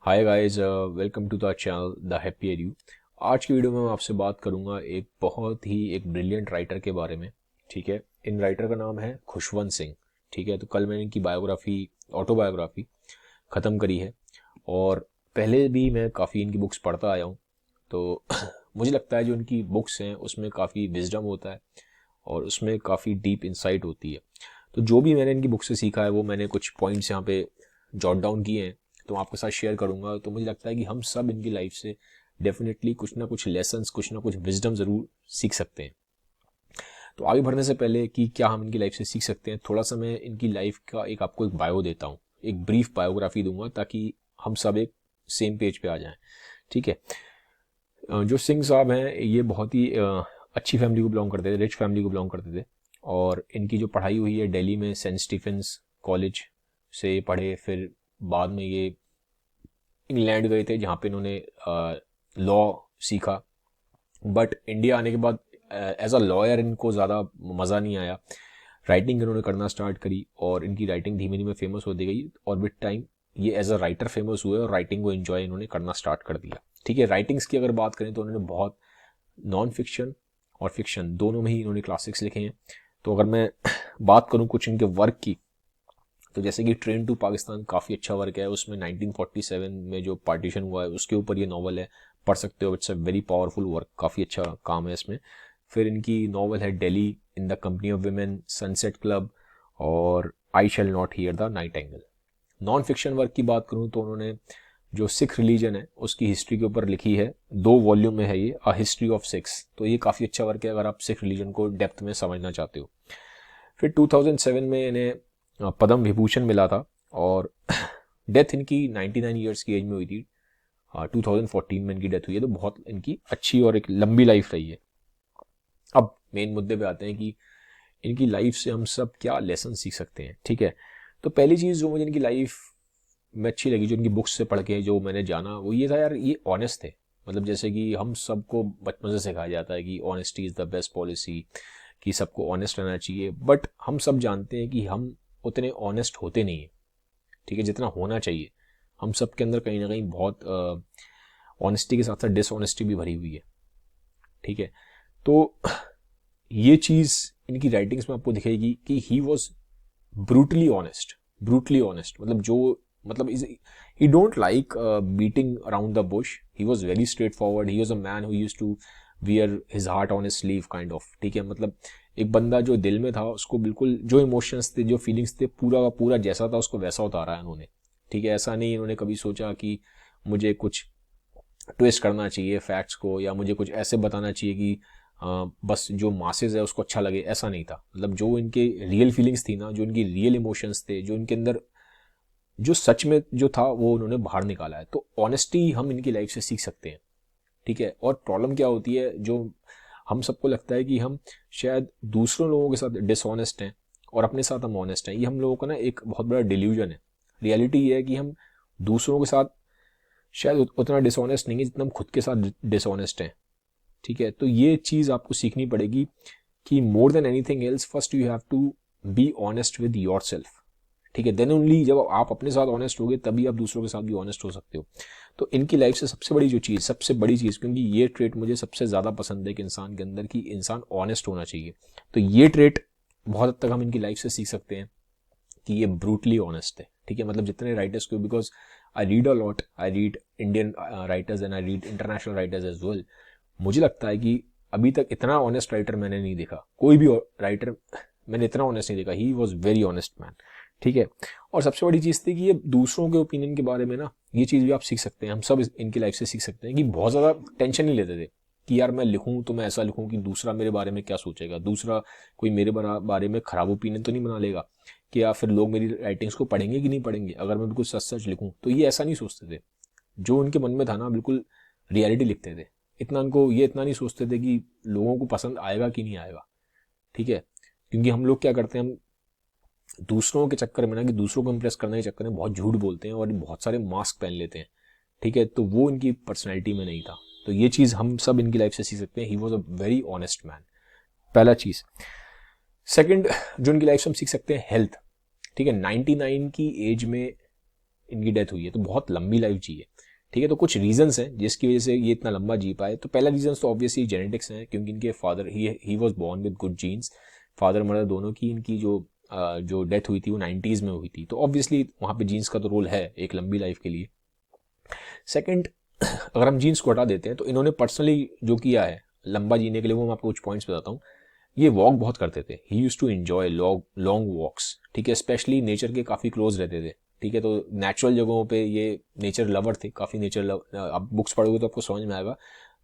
Hi guys, welcome to the channel the happy you. आज की video में मैं आपसे बात करूंगा एक बहुत ही एक ब्रिलियंट राइटर के बारे में। ठीक है, इन राइटर का नाम है खुशवंत सिंह। ठीक है, तो कल मैंने इनकी बायोग्राफी, ऑटोबायोग्राफी ख़त्म करी है और पहले भी मैं काफ़ी इनकी बुक्स पढ़ता आया हूँ। तो मुझे लगता है जो इनकी बुक्स हैं उसमें काफ़ी विजडम होता है और उसमें काफ़ी डीप इंसाइट होती है। तो जो भी मैंने इनकी बुक से सीखा है वो मैंने कुछ पॉइंट्स यहाँ पे जॉट डाउन किए हैं, तो मैं आपके साथ शेयर करूंगा। तो मुझे लगता है कि हम सब इनकी लाइफ से डेफिनेटली कुछ ना कुछ लेसन्स, कुछ ना कुछ विजडम ज़रूर सीख सकते हैं। तो आगे बढ़ने से पहले कि क्या हम इनकी लाइफ से सीख सकते हैं, थोड़ा सा मैं इनकी लाइफ का एक आपको एक बायो देता हूँ, एक ब्रीफ बायोग्राफी दूंगा ताकि हम सब एक सेम पेज पे आ जाएं। ठीक है, जो सिंह साहब हैं ये बहुत ही अच्छी फैमिली को बिलोंग करते थे, रिच फैमिली को बिलोंग करते थे। और इनकी जो पढ़ाई हुई है दिल्ली में सेंट स्टीफेंस कॉलेज से पढ़े, फिर बाद में ये इंग्लैंड गए थे जहाँ पे इन्होंने लॉ सीखा। बट इंडिया आने के बाद एज अ लॉयर इनको ज़्यादा मज़ा नहीं आया। राइटिंग इन्होंने करना स्टार्ट करी और इनकी राइटिंग धीमे धीमे फेमस होती गई और विद टाइम ये एज अ राइटर फेमस हुए और राइटिंग को एंजॉय इन्होंने करना स्टार्ट कर दिया। ठीक है, राइटिंग्स की अगर बात करें तो उन्होंने बहुत नॉन फिक्शन और फिक्शन दोनों में ही इन्होंने क्लासिक्स लिखे हैं। तो अगर मैं बात करूं कुछ इनके वर्क की, तो जैसे कि ट्रेन टू पाकिस्तान काफ़ी अच्छा वर्क है, उसमें 1947 में जो पार्टीशन हुआ है उसके ऊपर ये नॉवल है, पढ़ सकते हो। It's a very powerful work, काफ़ी अच्छा काम है इसमें। फिर इनकी नॉवल है Delhi in the company of women, sunset club और I shall not hear the nightingale. Non fiction work की बात करूं तो उन्होंने जो सिख रिलीजन है उसकी हिस्ट्री के ऊपर लिखी है, 2 वॉल्यूम में है ये, अ हिस्ट्री ऑफ सिक्स। तो ये काफ़ी अच्छा वर्क है अगर आप सिख रिलीजन को डेप्थ में समझना चाहते हो। फिर 2007 में इन्हें पद्म विभूषण मिला था और डेथ इनकी 99 ईयर्स की एज में हुई थी। 2014 में इनकी डेथ हुई है, तो बहुत इनकी अच्छी और एक लंबी लाइफ रही है। अब मेन मुद्दे पे आते हैं कि इनकी लाइफ से हम सब क्या लेसन सीख सकते हैं। ठीक है, तो पहली चीज़ जो मुझे इनकी लाइफ में अच्छी लगी, जो इनकी बुक्स से पढ़ के जो मैंने जाना, वो ये था यार, ये ऑनेस्ट थे। मतलब जैसे कि हम सबको बचपन से सिखाया जाता है कि honesty is the best policy, कि सबको ऑनेस्ट रहना चाहिए, बट हम सब जानते हैं कि हम उतने ऑनेस्ट होते नहीं हैं। ठीक है, जितना होना चाहिए। हम सब के अंदर कहीं ना कहीं बहुत ऑनेस्टी के साथ साथ डिसऑनेस्टी भी भरी हुई है। ठीक है, तो ये चीज़ इनकी राइटिंग्स में आपको दिखेगी कि he was brutally honest. Brutally honest मतलब जो, मतलब is, he don't like beating around the bush. He was very straight forward. He was a man who used to wear his heart on his sleeve kind of. ठीक है, मतलब एक बंदा जो दिल में था उसको बिल्कुल, जो इमोशंस थे, जो फीलिंग्स थे, पूरा का पूरा जैसा था उसको वैसा उतारा है उन्होंने। ठीक है, ऐसा नहीं इन्होंने कभी सोचा कि मुझे कुछ ट्विस्ट करना चाहिए फैक्ट्स को, या मुझे कुछ ऐसे बताना चाहिए कि बस जो मासेज है उसको अच्छा लगे। ऐसा नहीं था। मतलब जो इनके रियल फीलिंग्स थी ना, जो इनकी रियल इमोशंस थे, जो इनके अंदर जो सच में जो था, वो उन्होंने बाहर निकाला है। तो ऑनेस्टी हम इनकी लाइफ से सीख सकते हैं। ठीक है, और प्रॉब्लम क्या होती है, जो हम सबको लगता है कि हम शायद दूसरों लोगों के साथ डिसऑनेस्ट हैं और अपने साथ हम ऑनेस्ट हैं। ये हम लोगों का ना एक बहुत बड़ा डिल्यूजन है। रियलिटी ये है कि हम दूसरों के साथ शायद उतना डिसऑनेस्ट नहीं है जितना हम खुद के साथ डिसऑनेस्ट हैं। ठीक है, तो ये चीज़ आपको सीखनी पड़ेगी कि more than anything else, first you have to be honest with yourself. ठीक है, देन ओनली, जब आप अपने साथ ऑनेस्ट होगे तभी आप दूसरों के साथ भी ऑनेस्ट हो सकते हो। तो इनकी लाइफ से सबसे बड़ी जो चीज़, सबसे बड़ी चीज़, क्योंकि ये ट्रेट मुझे सबसे ज़्यादा पसंद है कि इंसान के अंदर, कि इंसान ऑनेस्ट होना चाहिए। तो ये ट्रेट बहुत हद तक हम इनकी लाइफ से सीख सकते हैं कि ये ब्रूटली ऑनेस्ट है। ठीक है, मतलब जितने राइटर्स को, because I read a lot, I read Indian writers and I read international writers as well. मुझे लगता है कि अभी तक इतना ऑनेस्ट राइटर मैंने नहीं देखा, कोई भी राइटर मैंने इतना ऑनेस्ट नहीं देखा। ही वॉज वेरी ऑनेस्ट मैन। ठीक है, और सबसे बड़ी चीज़ थी कि ये दूसरों के ओपिनियन के बारे में ना, ये चीज़ भी आप सीख सकते हैं, हम सब इनकी लाइफ से सीख सकते हैं कि बहुत ज़्यादा टेंशन नहीं लेते थे कि यार मैं लिखूं तो मैं ऐसा लिखूं कि दूसरा मेरे बारे में क्या सोचेगा, दूसरा कोई मेरे बारे में ख़राब ओपिनियन तो नहीं बना लेगा, कि या फिर लोग मेरी राइटिंग्स को पढ़ेंगे कि नहीं पढ़ेंगे अगर मैं बिल्कुल सच सच लिखूं। तो ये ऐसा नहीं सोचते थे। जो उनके मन में था ना, बिल्कुल रियलिटी लिखते थे। इतना उनको ये इतना नहीं सोचते थे कि लोगों को पसंद आएगा कि नहीं आएगा। ठीक है, क्योंकि हम लोग क्या करते हैं, हम दूसरों के चक्कर में ना, कि दूसरों को इम्प्रेस करने के चक्कर में बहुत झूठ बोलते हैं और बहुत सारे मास्क पहन लेते हैं। ठीक है, तो वो इनकी पर्सनैलिटी में नहीं था। तो ये चीज़ हम सब इनकी लाइफ से सीख सकते हैं। ही was a very honest man, पहला चीज़। सेकंड जो इनकी लाइफ से हम सीख सकते हैं, हेल्थ। ठीक है, 99 की एज में इनकी डेथ हुई है, तो बहुत लंबी लाइफ जी है। ठीक है, तो कुछ रीजंस हैं जिसकी वजह से ये इतना लंबा जी पाए। तो पहला रीजन तो ऑब्वियसली जेनेटिक्स है, क्योंकि इनके father he was born with good genes, father mother दोनों की। इनकी जो डेथ हुई थी वो 90s में हुई थी, तो ऑब्वियसली वहाँ पे जीन्स का तो रोल है एक लंबी लाइफ के लिए। सेकंड, अगर हम जीन्स को हटा देते हैं तो इन्होंने पर्सनली जो किया है लंबा जीने के लिए, वो मैं आपको कुछ पॉइंट्स बताता हूँ। ये वॉक बहुत करते थे, he used to enjoy long walks. ठीक है, स्पेशली नेचर के काफ़ी क्लोज रहते थे। ठीक है, तो नेचुरल जगहों पे ये नेचर लवर थे, काफ़ी नेचर लव। आप बुक्स पढ़ोगे तो आपको समझ में आएगा,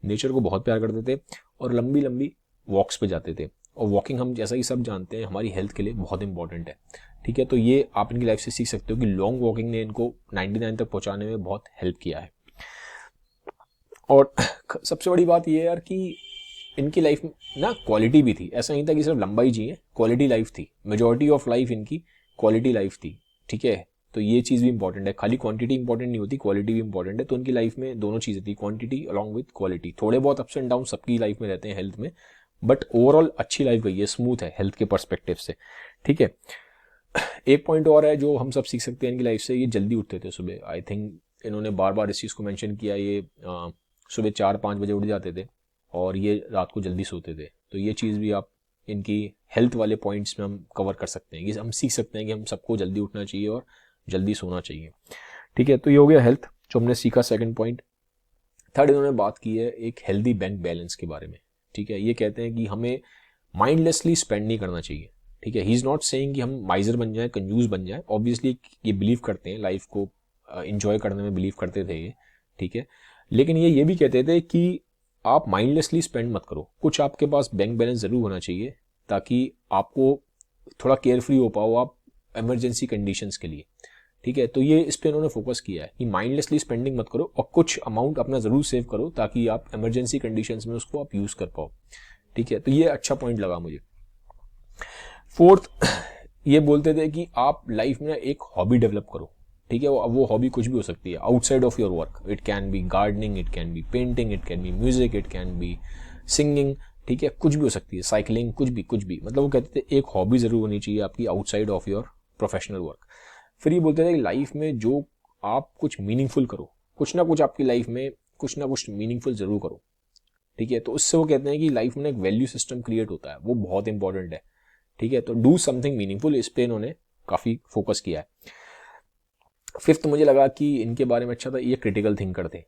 नेचर को बहुत प्यार करते थे और लंबी लंबी वॉक्स पे जाते थे। और वॉकिंग हम जैसा कि सब जानते हैं हमारी हेल्थ के लिए बहुत इंपॉर्टेंट है। ठीक है, तो ये आप इनकी लाइफ से सीख सकते हो कि लॉन्ग वॉकिंग ने इनको 99 तक पहुंचाने में बहुत हेल्प किया है। और सबसे बड़ी बात ये है यार कि इनकी लाइफ में ना क्वालिटी भी थी, ऐसा नहीं था कि सिर्फ लंबाई जी है, क्वालिटी लाइफ थी। मेजॉरिटी ऑफ लाइफ इनकी क्वालिटी लाइफ थी। ठीक है, तो ये चीज़ भी इंपॉर्टेंट है, खाली क्वांटिटी इंपॉर्टेंट नहीं होती, क्वालिटी भी इंपॉर्टेंट है। तो उनकी लाइफ में दोनों चीज़ें थी, क्वांटिटी अलॉन्ग विद क्वालिटी। थोड़े बहुत अप्स एंड डाउन सबकी लाइफ में रहते हैं हेल्थ में, बट ओवरऑल अच्छी लाइफ गई है, स्मूथ है हेल्थ के परस्पेक्टिव से। ठीक है, एक पॉइंट और है जो हम सब सीख सकते हैं इनकी लाइफ से, ये जल्दी उठते थे सुबह। आई थिंक इन्होंने बार बार इस चीज़ को मेंशन किया, ये सुबह 4-5 बजे उठ जाते थे और ये रात को जल्दी सोते थे। तो ये चीज़ भी आप इनकी हेल्थ वाले पॉइंट्स में हम कवर कर सकते हैं कि हम सीख सकते हैं कि हम सबको जल्दी उठना चाहिए और जल्दी सोना चाहिए। ठीक है, तो ये हो गया हेल्थ जो हमने सीखा, सेकंड पॉइंट। थर्ड, इन्होंने बात की है एक हेल्दी बैंक बैलेंस के बारे में। ठीक है, ये कहते हैं कि हमें माइंडलेसली स्पेंड नहीं करना चाहिए। ठीक है, ही इज़ नॉट सेइंग कि हम माइजर बन जाएं, कंजूस बन जाएं। ऑब्वियसली ये बिलीव करते हैं, लाइफ को इंजॉय करने में बिलीव करते थे ये। ठीक है, लेकिन ये भी कहते थे कि आप माइंडलेसली स्पेंड मत करो, कुछ आपके पास बैंक बैलेंस ज़रूर होना चाहिए ताकि आपको थोड़ा केयरफ्री हो पाओ आप इमरजेंसी कंडीशंस के लिए। ठीक है, तो ये इस पे इन्होंने फोकस किया है कि माइंडलेसली स्पेंडिंग मत करो और कुछ अमाउंट अपना ज़रूर सेव करो ताकि आप इमरजेंसी कंडीशंस में उसको आप यूज़ कर पाओ। ठीक है, तो ये अच्छा पॉइंट लगा मुझे। फोर्थ, ये बोलते थे कि आप लाइफ में एक हॉबी डेवलप करो। ठीक है, वो हॉबी कुछ भी हो सकती है outside of your work. It can be gardening, it can be painting, it can be music, it can be singing. ठीक है, कुछ भी हो सकती है, साइकिलिंग, कुछ भी मतलब वो कहते थे एक हॉबी जरूर होनी चाहिए आपकी outside of your professional work. फिर ये बोलते थे कि लाइफ में जो आप कुछ मीनिंगफुल करो, कुछ ना कुछ आपकी लाइफ में कुछ ना कुछ मीनिंगफुल जरूर करो। ठीक है, तो उससे वो कहते हैं कि लाइफ में एक वैल्यू सिस्टम क्रिएट होता है, वो बहुत इंपॉर्टेंट है। ठीक है, तो डू समथिंग मीनिंगफुल, इस पे इन्होंने काफी फोकस किया है। फिफ्थ, मुझे लगा कि इनके बारे में अच्छा था, ये क्रिटिकल थिंकर थे।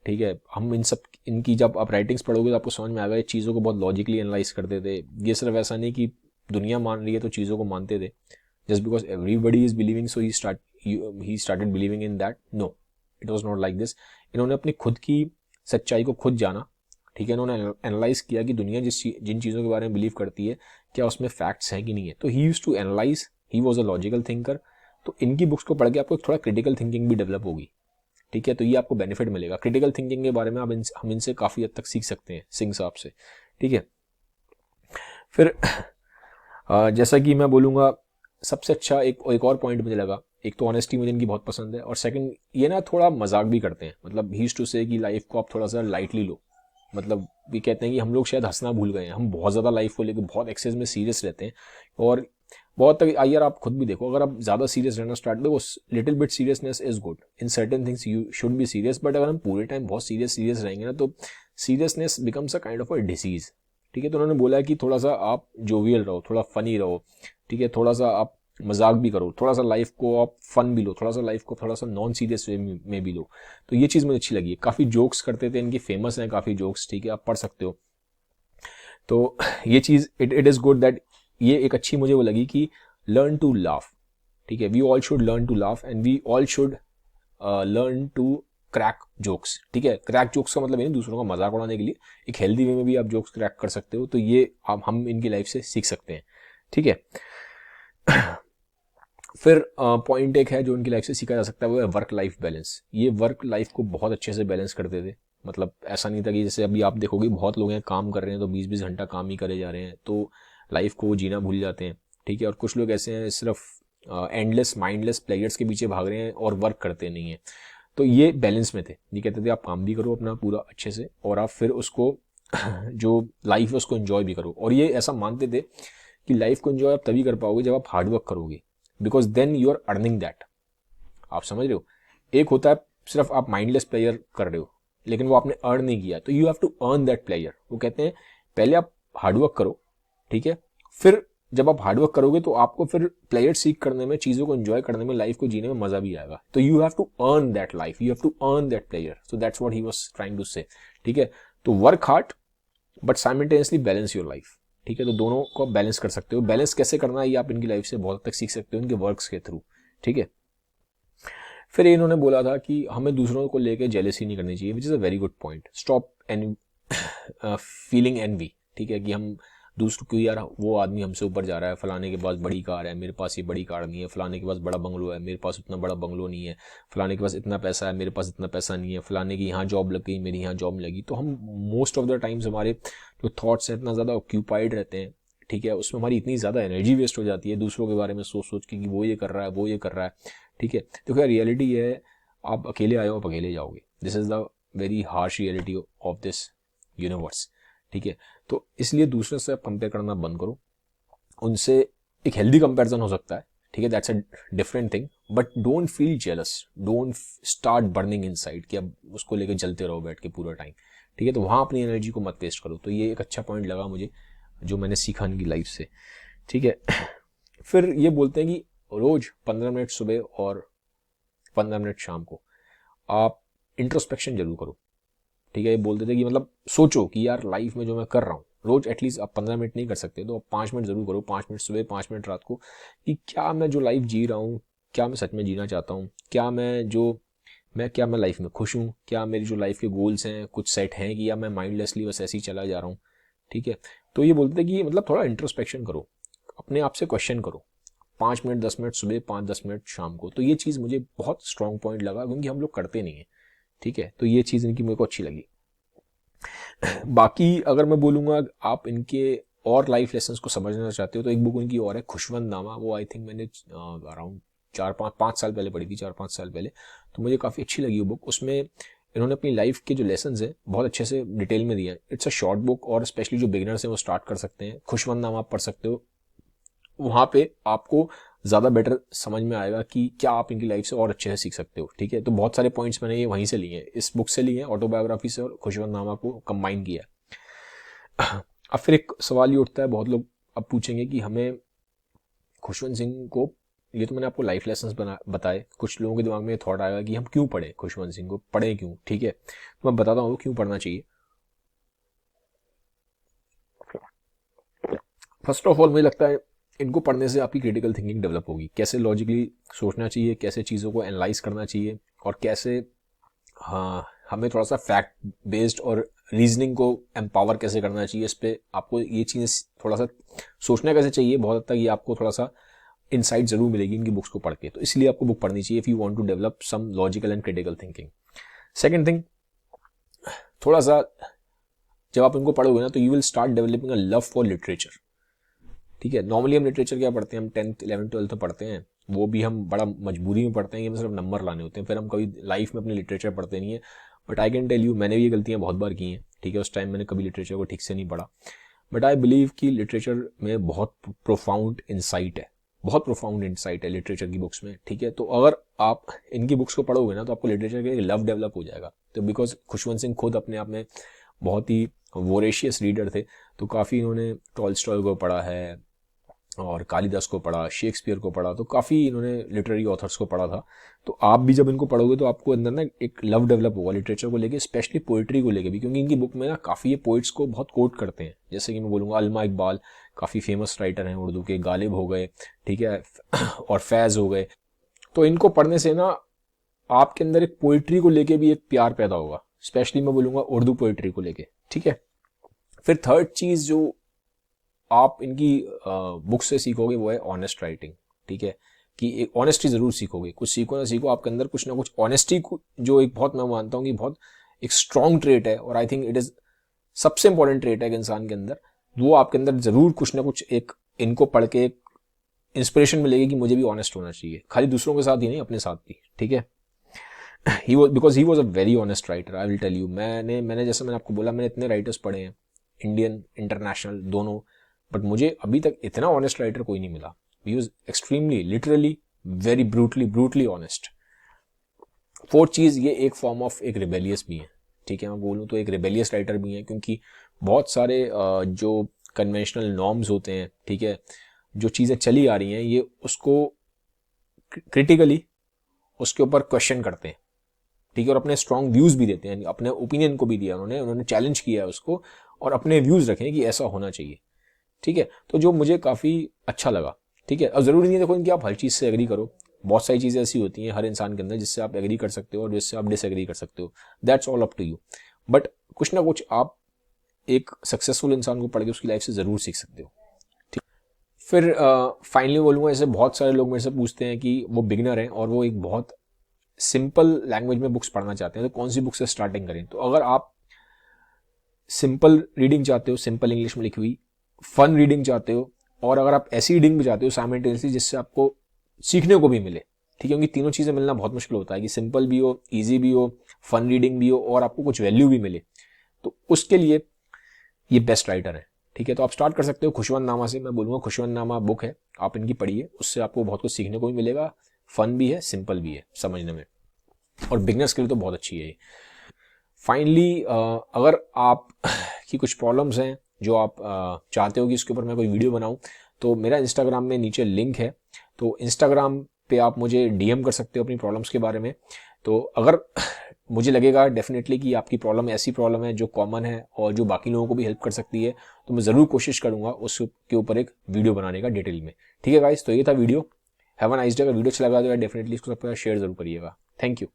ठीक है, हम इनकी जब आप राइटिंग्स पढ़ोगे तो आपको समझ में आएगा, ये चीज़ों को बहुत लॉजिकली एनालाइज करते थे। ये सिर्फ ऐसा नहीं कि दुनिया मान रही है तो चीज़ों को मानते थे, just because everybody is believing so he started believing in that. No, it was not like this. इन्होंने अपनी खुद की सच्चाई को खुद जाना। ठीक है, इन्होंने एनालाइज किया कि दुनिया जिन चीज़ों के बारे में बिलीव करती है क्या उसमें फैक्ट्स हैं कि नहीं है। तो he used to analyse, he was a logical thinker. तो इनकी बुक्स को पढ़ के आपको थोड़ा क्रिटिकल थिंकिंग भी डेवलप होगी। ठीक है, तो ये आपको बेनिफिट मिलेगा। क्रिटिकल थिंकिंग के बारे में हम इनसे काफ़ी हद तक सीख सकते हैं, सिंह साहब से। ठीक है, फिर जैसा कि मैं बोलूँगा सबसे अच्छा एक और पॉइंट मुझे लगा, एक तो ऑनेस्टी मुझे इनकी बहुत पसंद है, और सेकंड ये ना थोड़ा मजाक भी करते हैं। मतलब ही यूज्ड टू से कि लाइफ को आप थोड़ा सा लाइटली लो। मतलब ये कहते हैं कि हम लोग शायद हंसना भूल गए हैं, हम बहुत ज़्यादा लाइफ को लेकर बहुत एक्सेस में सीरियस रहते हैं। और बहुत तक यार आप खुद भी देखो, अगर आप ज़्यादा सीरियस रहना स्टार्ट करो, little bit seriousness is good, in certain things you should be serious. But अगर हम पूरे टाइम बहुत सीरियस रहेंगे ना, तो seriousness becomes a kind of a disease. ठीक है, तो उन्होंने बोला कि थोड़ा सा आप जोवियल रहो, थोड़ा फनी रहो। ठीक है, थोड़ा सा आप मजाक भी करो, थोड़ा सा लाइफ को आप फन भी लो, थोड़ा सा लाइफ को थोड़ा सा नॉन सीरियस वे में भी लो। तो ये चीज़ मुझे अच्छी लगी। काफ़ी जोक्स करते थे, इनकी फेमस हैं काफ़ी जोक्स। ठीक है, आप पढ़ सकते हो। तो ये चीज़ इट इज़ गुड दैट, ये एक अच्छी मुझे वो लगी कि लर्न टू लाफ। ठीक है, we all should learn to laugh and we all should learn to crack jokes. ठीक है, क्रैक जोक्स का मतलब ये नहीं दूसरों का मजाक उड़ाने के लिए, एक हेल्दी वे में भी आप जोक्स क्रैक कर सकते हो। तो ये हम इनकी लाइफ से सीख सकते हैं। ठीक है, फिर पॉइंट एक है जो उनकी लाइफ से सीखा जा सकता है, वो है वर्क लाइफ बैलेंस। ये वर्क लाइफ को बहुत अच्छे से बैलेंस करते थे। मतलब ऐसा नहीं था कि जैसे अभी आप देखोगे बहुत लोग हैं काम कर रहे हैं तो 20-20 घंटा काम ही करे जा रहे हैं, तो लाइफ को जीना भूल जाते हैं। ठीक है, और कुछ लोग ऐसे हैं सिर्फ एंडलेस माइंडलेस प्लेयर्स के पीछे भाग रहे हैं और वर्क करते नहीं है। तो ये बैलेंस में थे, ये कहते थे आप काम भी करो अपना पूरा अच्छे से, और आप फिर उसको जो लाइफ है उसको एंजॉय भी करो। और ये ऐसा मानते थे कि लाइफ को एंजॉय आप तभी कर पाओगे जब आप हार्डवर्क करोगे, because then you are earning that. आप समझ रहे हो? एक होता है सिर्फ आप माइंडलेस प्लेयर कर रहे हो लेकिन वो आपने अर्न नहीं किया, तो you have to earn that player. वो कहते हैं पहले आप हार्डवर्क करो, ठीक है, फिर जब आप हार्डवर्क करोगे तो आपको फिर प्लेयर सीख करने में, चीज़ों को एंजॉय करने में, लाइफ को जीने में मजा भी आएगा। तो you have to earn that life, you have to earn that player, so that's what he was trying to say. ठीक है, तो work hard but simultaneously balance your life. ठीक है, तो दोनों को बैलेंस कर सकते हो। बैलेंस कैसे करना है ये आप इनकी लाइफ से बहुत हद तक सीख सकते हो, इनके वर्क्स के थ्रू। ठीक है, फिर इन्होंने बोला था कि हमें दूसरों को लेकर जेलसी नहीं करनी चाहिए, which is a very good point. Stop an feeling envy. ठीक है, कि हम दूसरों को, यार वो आदमी हमसे ऊपर जा रहा है, फलाने के पास बड़ी कार है, मेरे पास ये बड़ी कार नहीं है, फलाने के पास बड़ा बंगलो है, मेरे पास उतना बड़ा बंगलो नहीं है, फलाने के पास इतना पैसा है, मेरे पास इतना पैसा नहीं है, फलाने की यहाँ जॉब लग गई, मेरी यहाँ जॉब लगी। तो हम मोस्ट ऑफ द टाइम्स हमारे जो थॉट्स हैं इतना ज़्यादा ऑक्यूपाइड रहते हैं, ठीक है, उसमें हमारी इतनी ज़्यादा एनर्जी वेस्ट हो जाती है दूसरों के बारे में सोच सोच के कि वो ये कर रहा है, वो ये कर रहा है। ठीक है, तो क्या रियलिटी ये है, आप अकेले आए हो, आप अकेले जाओगे। This is the very harsh reality of this universe. ठीक है, तो इसलिए दूसरे से आप कंपेयर करना बंद करो। उनसे एक हेल्दी कंपैरिजन हो सकता है, ठीक है, that's a different thing, but don't feel jealous, don't start burning inside कि अब उसको लेके जलते रहो बैठ के पूरा टाइम। ठीक है, तो वहाँ अपनी एनर्जी को मत वेस्ट करो। तो ये एक अच्छा पॉइंट लगा मुझे जो मैंने सीखा इनकी लाइफ से। ठीक है, फिर ये बोलते हैं कि रोज 15 मिनट सुबह और 15 मिनट शाम को आप इंट्रोस्पेक्शन जरूर करो। ठीक है, ये बोलते थे कि मतलब सोचो कि यार लाइफ में जो मैं कर रहा हूँ, रोज एटलीस्ट आप 15 मिनट नहीं कर सकते तो आप 5 मिनट जरूर करो, 5 मिनट सुबह, 5 मिनट रात को, कि क्या मैं जो लाइफ जी रहा हूँ, क्या मैं सच में जीना चाहता हूँ, क्या मैं लाइफ में खुश हूँ, क्या मेरी जो लाइफ के गोल्स हैं कुछ सेट हैं, कि या मैं माइंडलेसली बस ऐसे ही चला जा रहा हूँ। ठीक है, तो ये बोलते थे कि मतलब थोड़ा इंट्रोस्पेक्शन करो, अपने आप से क्वेश्चन करो, 5 मिनट 10 मिनट सुबह, 5-10 मिनट शाम को। तो ये चीज़ मुझे बहुत स्ट्रॉन्ग पॉइंट लगा क्योंकि हम लोग करते नहीं है। ठीक है, तो ये चीज़ इनकी मेरे को अच्छी लगी। बाकी अगर मैं बोलूँगा आप इनके और लाइफ लेसन्स को समझना चाहते हो तो एक बुक उनकी और है, खुशवंत नामा। वो आई थिंक मैंने अराउंड 4-5 साल पहले पढ़ी थी, 4-5 साल पहले। तो मुझे काफ़ी अच्छी लगी वो बुक। उसमें इन्होंने अपनी लाइफ के जो लेसन्स हैं बहुत अच्छे से डिटेल में दिया है। इट्स अ शॉर्ट बुक और स्पेशली जो बिगिनर्स हैं वो स्टार्ट कर सकते हैं। खुशवंत नामा आप पढ़ सकते हो, वहाँ पे आपको ज़्यादा बेटर समझ में आएगा कि क्या आप इनकी लाइफ से और अच्छे से सीख सकते हो। ठीक है, तो बहुत सारे पॉइंट्स मैंने ये वहीं से लिए हैं, इस बुक से लिए हैं, ऑटोबायोग्राफी से और खुशवंत नामा को कंबाइन किया। अब फिर एक सवाल ये उठता है, बहुत लोग अब पूछेंगे कि हमें खुशवंत सिंह को, ये तो मैंने आपको लाइफ लेसन्स बताए, कुछ लोगों के दिमाग में थॉट आएगा कि हम क्यों पढ़े खुशवंत सिंह को, पढ़े क्यों। ठीक है, तो मैं बताता हूँ क्यों पढ़ना चाहिए। फर्स्ट ऑफ ऑल मुझे लगता है इनको पढ़ने से आपकी क्रिटिकल थिंकिंग डेवलप होगी, कैसे लॉजिकली सोचना चाहिए, कैसे चीज़ों को एनालाइज करना चाहिए, और कैसे हाँ हमें थोड़ा सा फैक्ट बेस्ड और रीजनिंग को एम्पावर कैसे करना चाहिए, इस पर आपको ये चीज़ें थोड़ा सा सोचना कैसे चाहिए, बहुत हद तक ये आपको थोड़ा सा इनसाइट जरूर मिलेगी इनकी बुक्स को पढ़ के। तो इसलिए आपको बुक पढ़नी चाहिए if you want to develop some logical and critical thinking. Second thing, थोड़ा सा जब आप इनको पढ़ोगे ना तो you will start developing a love for literature. ठीक है, नॉर्मली हम लिटरेचर क्या पढ़ते हैं, हम 10th 11th 12th में पढ़ते हैं, वो भी हम बड़ा मजबूरी में पढ़ते हैं, ये सिर्फ नंबर लाने होते हैं, फिर हम कभी लाइफ में अपने लिटरेचर पढ़ते नहीं है। But I can tell you, मैंने भी ये गलतियाँ बहुत बार की हैं। ठीक है, उस टाइम मैंने कभी लिटरेचर को ठीक से नहीं पढ़ा, बट आई बिलीव कि लिटरेचर में बहुत प्रोफाउंड इंसाइट है, बहुत प्रोफाउंड इंसाइट है लिटरेचर की बुक्स में। ठीक है, तो अगर आप इनकी बुक्स को पढ़ोगे ना तो आपको लिटरेचर का लव डेवलप हो जाएगा। तो बिकॉज खुशवंत सिंह खुद अपने आप में बहुत ही वोरेशियस रीडर थे, तो काफ़ी इन्होंने टॉल्स्टॉय को पढ़ा है और कालिदास को पढ़ा, शेक्सपियर को पढ़ा, तो काफ़ी इन्होंने लिटरेरी ऑथर्स को पढ़ा था। तो आप भी जब इनको पढ़ोगे तो आपको अंदर ना एक लव डेवलप होगा लिटरेचर को लेके, स्पेशली पोइट्री को लेके भी, क्योंकि इनकी बुक में ना काफ़ी ये पोइट्स को बहुत कोट करते हैं। जैसे कि मैं बोलूँगा अल्मा इकबाल काफ़ी फेमस राइटर हैं उर्दू के, गालिब हो गए, ठीक है, और फैज़ हो गए। तो इनको पढ़ने से ना आपके अंदर एक पोइट्री को लेके भी एक प्यार पैदा होगा, स्पेशली मैं बोलूँगा उर्दू पोइट्री को लेके। ठीक है, फिर थर्ड चीज़ जो आप इनकी बुक से सीखोगे वो है ऑनेस्ट राइटिंग। ठीक है, कि एक ऑनेस्टी जरूर सीखोगे, कुछ सीखो ना सीखो आपके अंदर कुछ ना कुछ ऑनेस्टी, जो एक बहुत मैं मानता हूँ कि बहुत एक स्ट्रॉन्ग ट्रेट है, और आई थिंक इट इज सबसे इंपॉर्टेंट ट्रेट है एक इंसान के अंदर। वो आपके अंदर जरूर कुछ ना कुछ एक, इनको पढ़ के एक इंस्पिरेशन मिलेगी कि मुझे भी ऑनेस्ट होना चाहिए, खाली दूसरों के साथ ही नहीं, अपने साथ भी। ठीक है, because he was a very honest writer, I will tell you. मैंने जैसे मैंने आपको बोला, मैंने इतने राइटर्स पढ़े हैं, इंडियन इंटरनेशनल दोनों, बट मुझे अभी तक इतना ऑनेस्ट राइटर कोई नहीं मिला। He was extremely literally very brutally honest. Fourth चीज़, ये एक फॉर्म ऑफ एक रिबेलियस भी है, ठीक है, मैं बोलूँ तो एक रिबेलियस राइटर भी है, क्योंकि बहुत सारे जो कन्वेंशनल नॉर्म्स होते हैं, ठीक है, जो चीज़ें चली आ रही हैं, ये उसको क्रिटिकली उसके ऊपर क्वेश्चन करते हैं, ठीक है, और अपने स्ट्रॉन्ग व्यूज भी देते हैं, अपने ओपिनियन को भी दिया उन्होंने चैलेंज किया है उसको, और अपने व्यूज रखे कि ऐसा होना चाहिए, ठीक है, तो जो मुझे काफ़ी अच्छा लगा, ठीक है। और ज़रूरी नहीं है देखो कि आप हर चीज़ से एग्री करो, बहुत सारी चीज़ें ऐसी होती हैं हर इंसान के अंदर जिससे आप एग्री कर सकते हो और जिससे आप डिसएग्री कर सकते हो, that's all up to you, but कुछ ना कुछ आप एक सक्सेसफुल इंसान को पढ़ के उसकी लाइफ से ज़रूर सीख सकते हो, ठीक। फिर फाइनली बोलूँगा, ऐसे बहुत सारे लोग मेरे से पूछते हैं कि वो बिगिनर हैं और वो एक बहुत सिंपल लैंग्वेज में बुक्स पढ़ना चाहते हैं, तो कौन सी बुक से स्टार्टिंग करें। तो अगर आप सिंपल रीडिंग चाहते हो, सिंपल इंग्लिश में लिखी हुई, फन रीडिंग चाहते हो, और अगर आप ऐसी रीडिंग भी चाहते हो साइमल्टेनियसली जिससे आपको सीखने को भी मिले, ठीक है, क्योंकि तीनों चीज़ें मिलना बहुत मुश्किल होता है कि सिंपल भी हो, ईजी भी हो, फन रीडिंग भी हो और आपको कुछ वैल्यू भी मिले, तो उसके लिए ये बेस्ट राइटर है, ठीक है। तो आप स्टार्ट कर सकते हो खुशवंत नामा से, मैं बोलूँगा खुशवंत नामा बुक है, आप इनकी पढ़िए, उससे आपको बहुत कुछ सीखने को भी मिलेगा, फन भी है, सिंपल भी है समझने में, और बिगनर्स के लिए तो बहुत अच्छी है ये। फाइनली अगर आप की कुछ प्रॉब्लम्स हैं जो आप चाहते हो कि इसके ऊपर मैं कोई वीडियो बनाऊं, तो मेरा इंस्टाग्राम में नीचे लिंक है, तो इंस्टाग्राम पे आप मुझे डीएम कर सकते हो अपनी प्रॉब्लम्स के बारे में। तो अगर मुझे लगेगा डेफिनेटली कि आपकी प्रॉब्लम ऐसी प्रॉब्लम है जो कॉमन है और जो बाकी लोगों को भी हेल्प कर सकती है, तो मैं ज़रूर कोशिश करूंगा उसके ऊपर एक वीडियो बनाने का डिटेल में, ठीक है गाइस। तो ये था video, have a nice day. अगर वीडियो अच्छा लगा तो डेफिनेटली इसको सबके साथ शेयर जरूर करिएगा। Thank you.